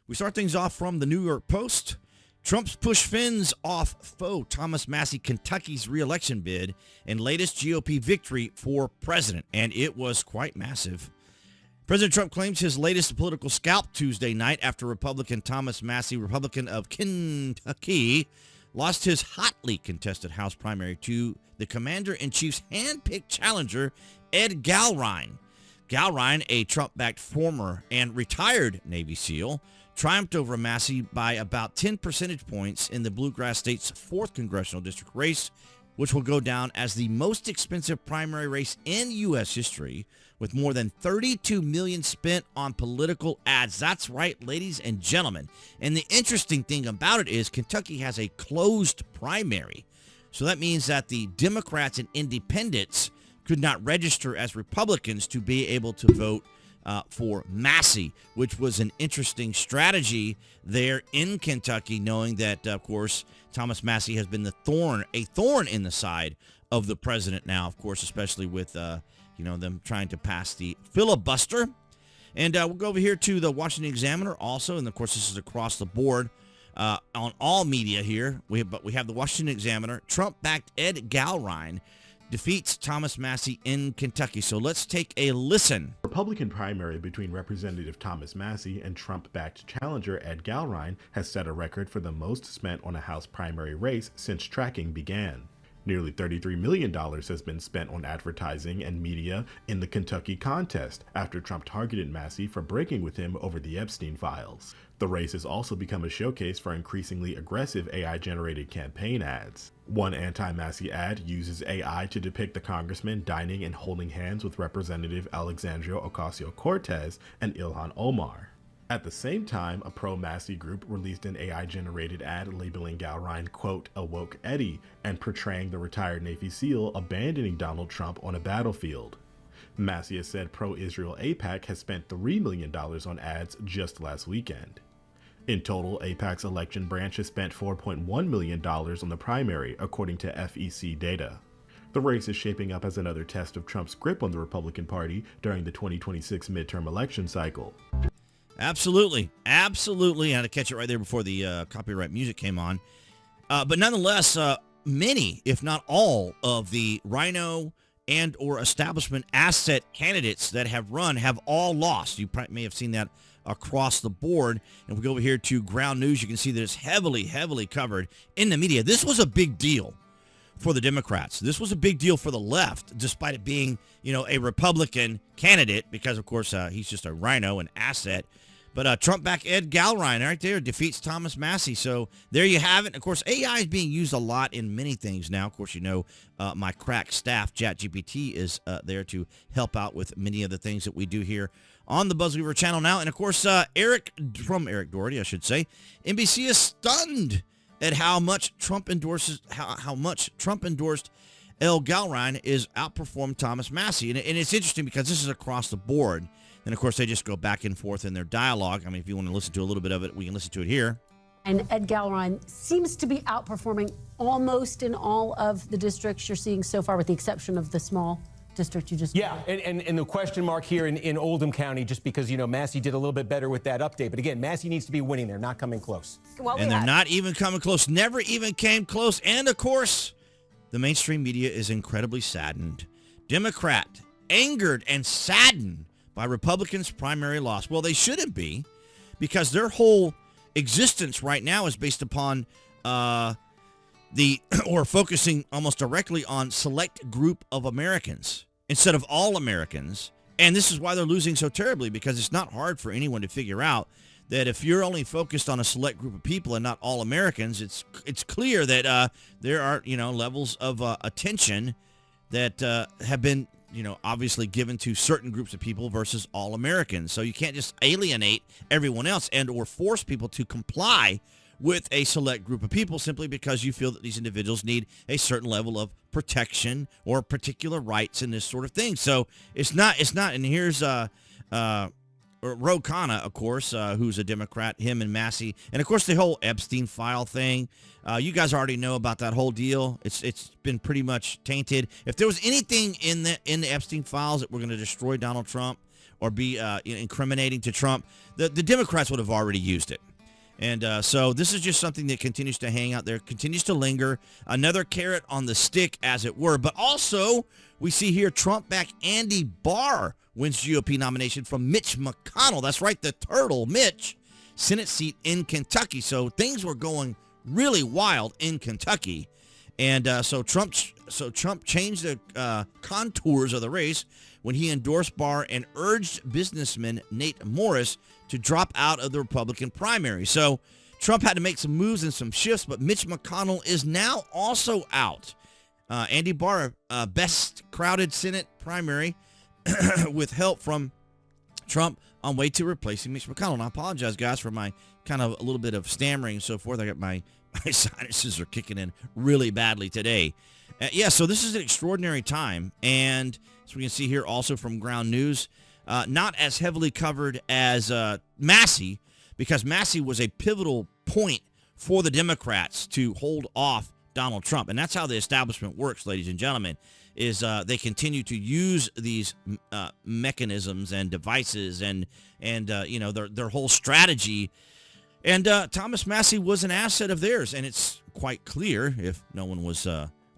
We start things off from the New York Post. Trump's push fends off foe Thomas Massie Kentucky's re-election bid and latest GOP victory for president. And it was quite massive. President Trump claims his latest political scalp Tuesday night after Republican Thomas Massie, Republican of Kentucky, lost his hotly contested House primary to the commander-in-chief's hand-picked challenger, Ed Gallrein. Gallrein, a Trump-backed former and retired Navy SEAL, triumphed over Massie by about 10 percentage points in the Bluegrass State's 4th congressional district race, which will go down as the most expensive primary race in U.S. history, with more than $32 million spent on political ads. That's right, ladies and gentlemen. And the interesting thing about it is Kentucky has a closed primary. So that means that the Democrats and independents could not register as Republicans to be able to vote for Massie, which was an interesting strategy there in Kentucky, knowing that, of course, Thomas Massie has been a thorn in the side of the president now, of course, especially with, them trying to pass the filibuster. And we'll go over here to the Washington Examiner also, and, of course, this is across the board on all media here. We have the Washington Examiner. Trump-backed Ed Gallrein defeats Thomas Massie in Kentucky. So let's take a listen. Republican primary between Representative Thomas Massie and Trump-backed challenger Ed Gallrein has set a record for the most spent on a House primary race since tracking began. Nearly $33 million has been spent on advertising and media in the Kentucky contest after Trump targeted Massie for breaking with him over the Epstein files. The race has also become a showcase for increasingly aggressive AI-generated campaign ads. One anti-Massie ad uses AI to depict the congressman dining and holding hands with Representative Alexandria Ocasio-Cortez and Ilhan Omar. At the same time, a pro-Massie group released an AI-generated ad labeling Gallrein, quote, a woke Eddie, and portraying the retired Navy SEAL abandoning Donald Trump on a battlefield. Massie has said pro-Israel AIPAC has spent $3 million on ads just last weekend. In total, AIPAC's election branch has spent $4.1 million on the primary, according to FEC data. The race is shaping up as another test of Trump's grip on the Republican Party during the 2026 midterm election cycle. Absolutely. I had to catch it right there before the copyright music came on. But nonetheless, many, if not all, of the Rhino and or establishment asset candidates that have run have all lost. You may have seen that across the board. And if we go over here to Ground News, you can see that it's heavily covered in the media. This was a big deal for the Democrats. This was a big deal for the left, despite it being, a Republican candidate, because, of course, he's just a Rhino, an asset. But Trump-backed Ed Gallrein right there defeats Thomas Massie. So there you have it. Of course, AI is being used a lot in many things now. Of course, my crack staff, ChatGPT, is there to help out with many of the things that we do here on the BuzWeaver channel now. And, of course, Eric Doherty, I should say, NBC is stunned at how much Trump-endorsed Ed Gallrein is outperformed Thomas Massie. And it's interesting because this is across the board. And, of course, they just go back and forth in their dialogue. I mean, if you want to listen to a little bit of it, we can listen to it here. And Ed Gallrein seems to be outperforming almost in all of the districts you're seeing so far, with the exception of the small district you just mentioned. And the question mark here in Oldham County, just because, Massie did a little bit better with that update. But, again, Massie needs to be winning. They're not coming close. And they're not even coming close. Never even came close. And, of course, the mainstream media is incredibly saddened. Democrat, angered and saddened by Republicans' primary loss. Well, they shouldn't be, because their whole existence right now is based upon focusing almost directly on select group of Americans instead of all Americans. And this is why they're losing so terribly, because it's not hard for anyone to figure out that if you're only focused on a select group of people and not all Americans, it's clear that there are, levels of attention that have been obviously given to certain groups of people versus all Americans. So you can't just alienate everyone else and or force people to comply with a select group of people simply because you feel that these individuals need a certain level of protection or particular rights and this sort of thing. So it's not, and here's Ro Khanna, of course, who's a Democrat, him and Massie, and of course the whole Epstein file thing. You guys already know about that whole deal. It's been pretty much tainted. If there was anything in the Epstein files that were going to destroy Donald Trump or be incriminating to Trump, the Democrats would have already used it. And so this is just something that continues to hang out there, continues to linger, another carrot on the stick, as it were. But also, we see here Trump-backed Andy Barr wins GOP nomination from Mitch McConnell. That's right, the turtle, Mitch, Senate seat in Kentucky. So things were going really wild in Kentucky. And so Trump changed the contours of the race when he endorsed Barr and urged businessman Nate Morris to drop out of the Republican primary. So Trump had to make some moves and some shifts, but Mitch McConnell is now also out. Andy Barr, best crowded Senate primary with help from Trump on way to replacing Mitch McConnell. And I apologize, guys, for my kind of a little bit of stammering and so forth. I got my sinuses are kicking in really badly today. So this is an extraordinary time. And as we can see here also from Ground News, not as heavily covered as Massie, because Massie was a pivotal point for the Democrats to hold off Donald Trump. And that's how the establishment works, ladies and gentlemen, is they continue to use these mechanisms and devices and their whole strategy. And Thomas Massie was an asset of theirs, and it's quite clear if no one was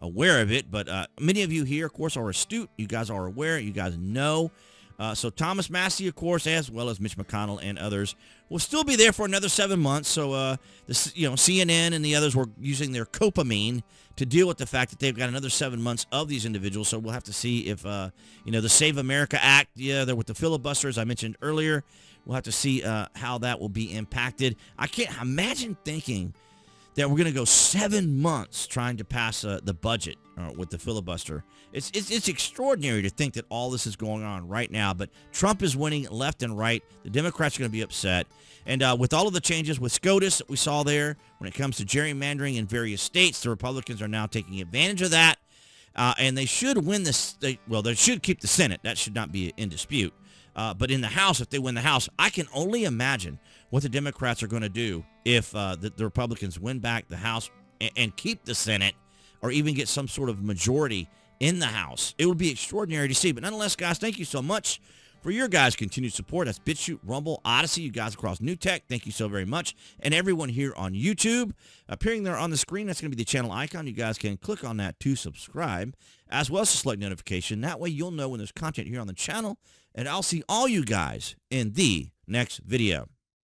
aware of it. But many of you here, of course, are astute. You guys are aware. You guys know. So Thomas Massie, of course, as well as Mitch McConnell and others, will still be there for another 7 months. So CNN and the others were using their copamine to deal with the fact that they've got another 7 months of these individuals. So we'll have to see if the Save America Act, they're with the filibuster, as I mentioned earlier. We'll have to see how that will be impacted. I can't imagine thinking that we're going to go 7 months trying to pass the budget with the filibuster. It's extraordinary to think that all this is going on right now, but Trump is winning left and right. The Democrats are going to be upset. And with all of the changes with SCOTUS that we saw there, when it comes to gerrymandering in various states, the Republicans are now taking advantage of that. And they should win this. They should keep the Senate. That should not be in dispute. But in the House, if they win the House, I can only imagine what the Democrats are going to do if the Republicans win back the House and keep the Senate, or even get some sort of majority in the House. It would be extraordinary to see. But nonetheless, guys, thank you so much for your guys' continued support. That's BitChute, Rumble, Odyssey, you guys across New Tech. Thank you so very much. And everyone here on YouTube. Appearing there on the screen, that's going to be the channel icon. You guys can click on that to subscribe, as well as to select notification. That way you'll know when there's content here on the channel. And I'll see all you guys in the next video.